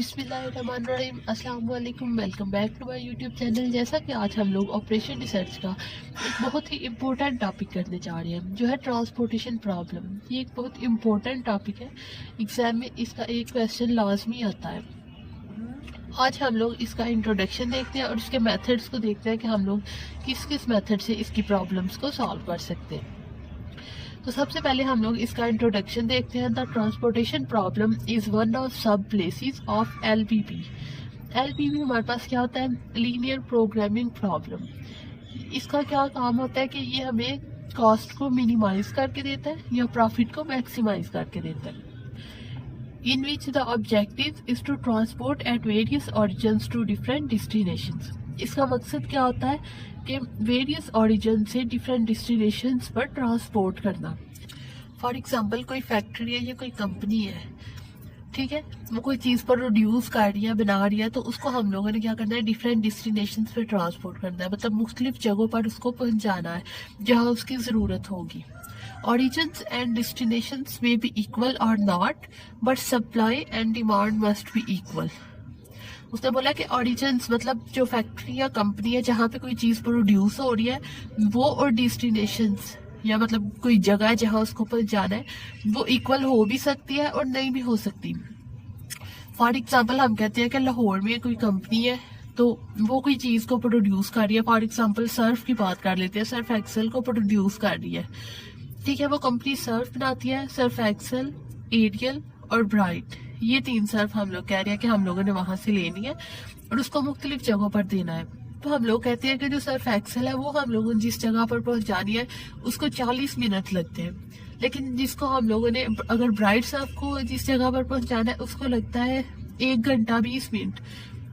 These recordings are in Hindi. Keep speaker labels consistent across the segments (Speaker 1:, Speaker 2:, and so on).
Speaker 1: बिस्मिल्लाहिर्रहमानिर्रहीम, अस्सलाम वालेकुम। Welcome back to my YouTube channel. जैसा कि आज हम लोग ऑपरेशन रिसर्च का एक बहुत ही इम्पोर्टेंट टॉपिक करने जा रहे हैं, जो है ट्रांसपोर्टेशन प्रॉब्लम। ये एक बहुत इम्पोर्टेंट टॉपिक है, एग्जाम में इसका एक क्वेश्चन लाजमी आता है। आज हम लोग इसका इंट्रोडक्शन देखते हैं और इसके मेथड्स को देखते हैं कि हम लोग किस किस मेथड से इसकी प्रॉब्लम्स को सॉल्व कर सकते हैं। तो सबसे पहले हम लोग इसका इंट्रोडक्शन देखते हैं। The transportation problem is one of सब प्लेसेस ऑफ एलपीपी। एलपीपी हमारे पास क्या होता है? Linear programming problem. इसका क्या काम होता है कि ये हमें कॉस्ट को मिनिमाइज करके देता है या प्रॉफिट को मैक्सिमाइज करके देता है। In which the objective is to transport at various origins to different destinations. इसका मकसद क्या होता है कि वेरियस ऑरिजिन से डिफरेंट डेस्टिनेशंस पर ट्रांसपोर्ट करना। फॉर एग्जांपल कोई फैक्ट्री है या कोई कंपनी है, ठीक है, वो कोई चीज़ पर प्रोड्यूस कर रही है, बना रही है, तो उसको हम लोगों ने क्या करना है? डिफरेंट डेस्टिनेशंस पे ट्रांसपोर्ट करना है, मतलब मुख्तलिफ जगहों पर उसको पहुंचाना है जहां उसकी ज़रूरत होगी। Origins and destinations may be equal or not, but supply and demand must be equal. उसने बोला कि ऑरिजिन्स मतलब जो फैक्ट्री या कंपनी है जहाँ पे कोई चीज़ प्रोड्यूस हो रही है, वो और डेस्टिनेशंस या मतलब कोई जगह है जहाँ उसको पहुँचाना है, वो इक्वल हो भी सकती है और नहीं भी हो सकती। फॉर एग्जाम्पल हम कहते हैं कि लाहौर में कोई कंपनी है, तो वो कोई चीज़ को प्रोड्यूस कर रही है। फॉर एग्जाम्पल सर्फ की बात कर लेते हैं, सर्फ एक्सेल को प्रोड्यूस कर रही है, ठीक है। वो कंपनी सर्फ बनाती है, सर्फ एक्सेल, एरियल और ब्राइट। ये 3 सर्फ हम लोग कह रहे हैं कि हम लोगों ने वहां से लेनी है और उसको मुख्तलिफ जगहों पर देना है। तो हम लोग कहते हैं कि जो सर्फ एक्सेल है वो हम लोगों ने जिस जगह पर पहुंचानी है उसको 40 मिनट लगते हैं, लेकिन जिसको हम लोगों ने अगर ब्राइट सर्फ को जिस जगह पर पहुंचाना है उसको लगता है 1 घंटा 20 मिनट।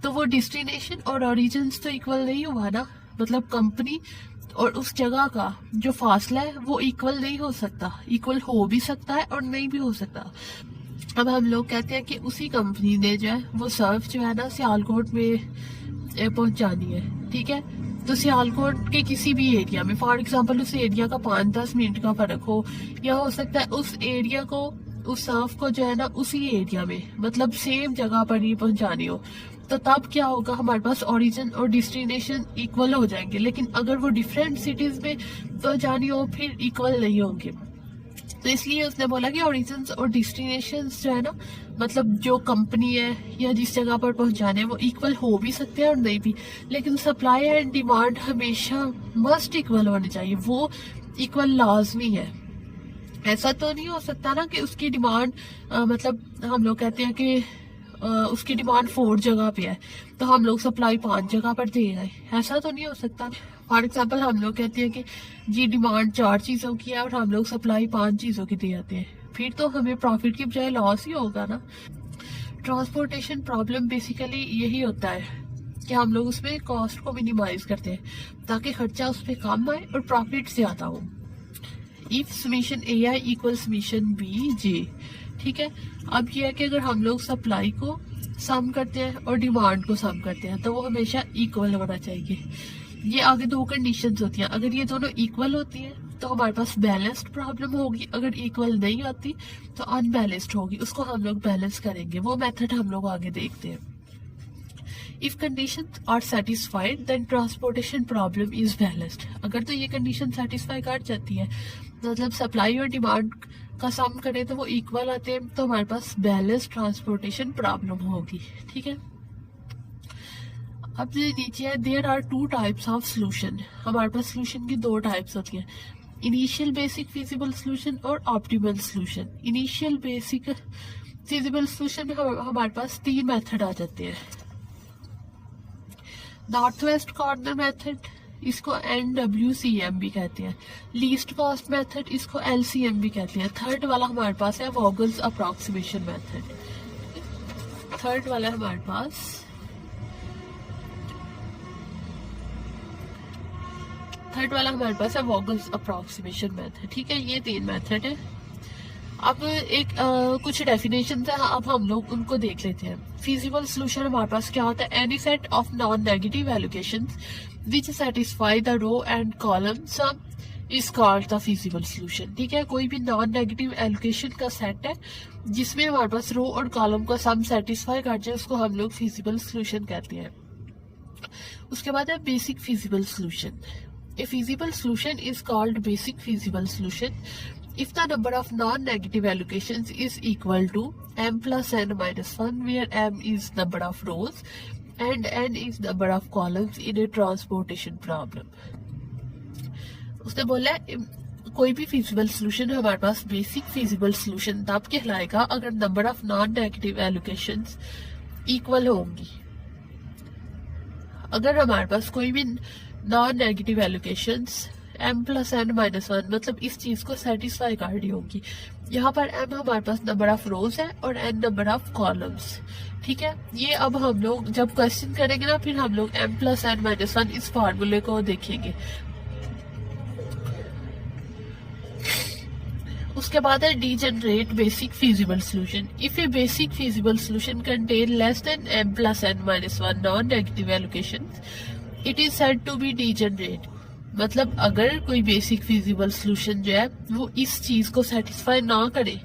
Speaker 1: तो वो डेस्टिनेशन और ऑरिजिन्स तो इक्वल नहीं हुआ ना, मतलब कंपनी और उस जगह का जो फासला है वो इक्वल नहीं हो सकता। इक्वल हो भी सकता है और नहीं भी हो सकता। अब हम लोग कहते हैं कि उसी कंपनी ने जो है वो सर्फ जो है ना सियालकोट में पहुंचानी है, ठीक है। तो सियालकोट के किसी भी एरिया में, फॉर एग्जांपल उस एरिया का 5-10 मिनट का फर्क हो, या हो सकता है उस एरिया को, उस सर्फ को जो है ना उसी एरिया में मतलब सेम जगह पर ही पहुंचानी हो, तो तब क्या होगा? हमारे पास ओरिजिन और डेस्टिनेशन इक्वल हो जाएंगे। लेकिन अगर वो डिफरेंट सिटीज में पहुंचानी हो फिर इक्वल नहीं होंगे। तो इसलिए उसने बोला कि ओरिजिन्स और डेस्टिनेशंस जो है ना, मतलब जो कंपनी है या जिस जगह पर पहुंचाने हैं वो इक्वल हो भी सकते हैं और नहीं भी, लेकिन सप्लाई एंड डिमांड हमेशा मस्ट इक्वल होने चाहिए, वो इक्वल लाजमी है। ऐसा तो नहीं हो सकता ना कि उसकी डिमांड मतलब हम लोग कहते हैं कि उसकी डिमांड 4 जगह पे है तो हम लोग सप्लाई 5 जगह पर दे रहे हैं, ऐसा तो नहीं हो सकता। फॉर एग्जाम्पल हम लोग कहते हैं कि जी डिमांड 4 चीज़ों की है और हम लोग सप्लाई 5 चीज़ों की दे आते हैं, फिर तो हमें प्रॉफिट की बजाय लॉस ही होगा ना। ट्रांसपोर्टेशन प्रॉब्लम बेसिकली यही होता है कि हम लोग उसमें कॉस्ट को मिनिमाइज करते हैं ताकि खर्चा उस पर कम आए और प्रॉफिट ज्यादा हो। If summation a i equal summation b j, ठीक है। अब ये है कि अगर हम लोग सप्लाई को सम करते हैं और डिमांड को सम करते हैं तो वो हमेशा इक्वल होना चाहिए। ये आगे 2 कंडीशंस होती हैं। अगर ये दोनों इक्वल होती हैं तो हमारे पास बैलेंस्ड प्रॉब्लम होगी, अगर इक्वल नहीं होती तो अनबैलेंस्ड होगी, उसको हम लोग बैलेंस करेंगे। वो मेथड हम लोग आगे देखते हैं। If conditions are satisfied then transportation problem is balanced. अगर तो ये कंडीशन सेटिस्फाई कर जाती है, मतलब सप्लाई और डिमांड का सम करें तो वो इक्वल आते हैं, तो हमारे पास बैलेंस ट्रांसपोर्टेशन प्रॉब्लम होगी, ठीक है। अब ये नीचे है, there are 2 types of solution. हमारे पास सोल्यूशन की 2 टाइप्स होती हैं, इनिशियल बेसिक फिजिबल सोल्यूशन और optimal solution. Initial basic feasible solution में हमारे पास 3 मेथड आ जाते हैं। नॉर्थ वेस्ट कॉर्नर मेथड, इसको NWCM भी कहते हैं। लीस्ट कॉस्ट मेथड, इसको LCM भी कहते हैं। थर्ड वाला हमारे पास है वॉगल्स अप्रोक्सीमेशन मेथड। थर्ड वाला हमारे पास है वॉगल्स अप्रोक्सीमेशन मेथड, ठीक है। ये 3 मेथड है। अब एक कुछ डेफिनेशन है, अब हम लोग उनको देख लेते हैं। फिजिबल सोल्यूशन हमारे पास क्या होता है? Any set of non negative allocations which satisfy the row and column sum is called the feasible solution. ठीक है, कोई भी नॉन नेगेटिव एलोकेशन का सेट है जिसमें हमारे पास रो और कॉलम का सम सेटिस्फाई कर जाए, उसको हम लोग फिजिबल सोल्यूशन कहते हैं। उसके बाद है basic feasible solution. A feasible solution is called basic feasible solution if the number of non-negative allocations is equal to m plus n minus 1, where m is number of rows and n is number of columns in a transportation problem। उसने बोला कोई भी फिजिबल सोल्यूशन हमारे पास बेसिक फिजिबल सोल्यूशन तब कहलाएगा अगर number of non negative allocations equal होंगी। अगर हमारे पास कोई भी non negative allocations m plus n minus 1 मतलब इस चीज को सेटिस्फाई कर रही होगी। यहाँ पर m हमारे पास नंबर ऑफ रोज है और n नंबर ऑफ कॉलम्स। ठीक है, ये अब हम लोग जब क्वेश्चन करेंगे ना, फिर हम लोग m प्लस n माइनस 1 इस फार्मूले को देखेंगे। उसके बाद है degenerate basic feasible solution. If a basic feasible solution contain less than m plus n minus 1 non negative allocation, it is said to be degenerate. मतलब अगर कोई बेसिक फिजिबल सोल्यूशन जो है वो इस चीज को सेटिस्फाई ना करे,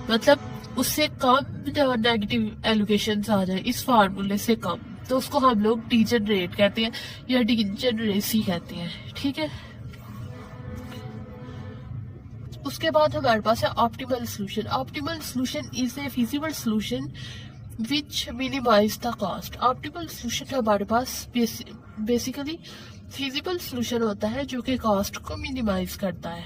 Speaker 1: मतलब उससे कम नेगेटिव एलोकेशंस आ जाए इस फार्मूले से कम, तो उसको हम लोग डीजेनरेट कहते हैं या डीजेनरेसी कहते हैं। ठीक है, उसके बाद हमारे पास है optimal solution. Optimal solution is a feasible solution which minimize the cost. Optimal solution हमारे पास बेसिकली फिजिबल सोल्यूशन होता है जो कि कॉस्ट को मिनिमाइज करता है।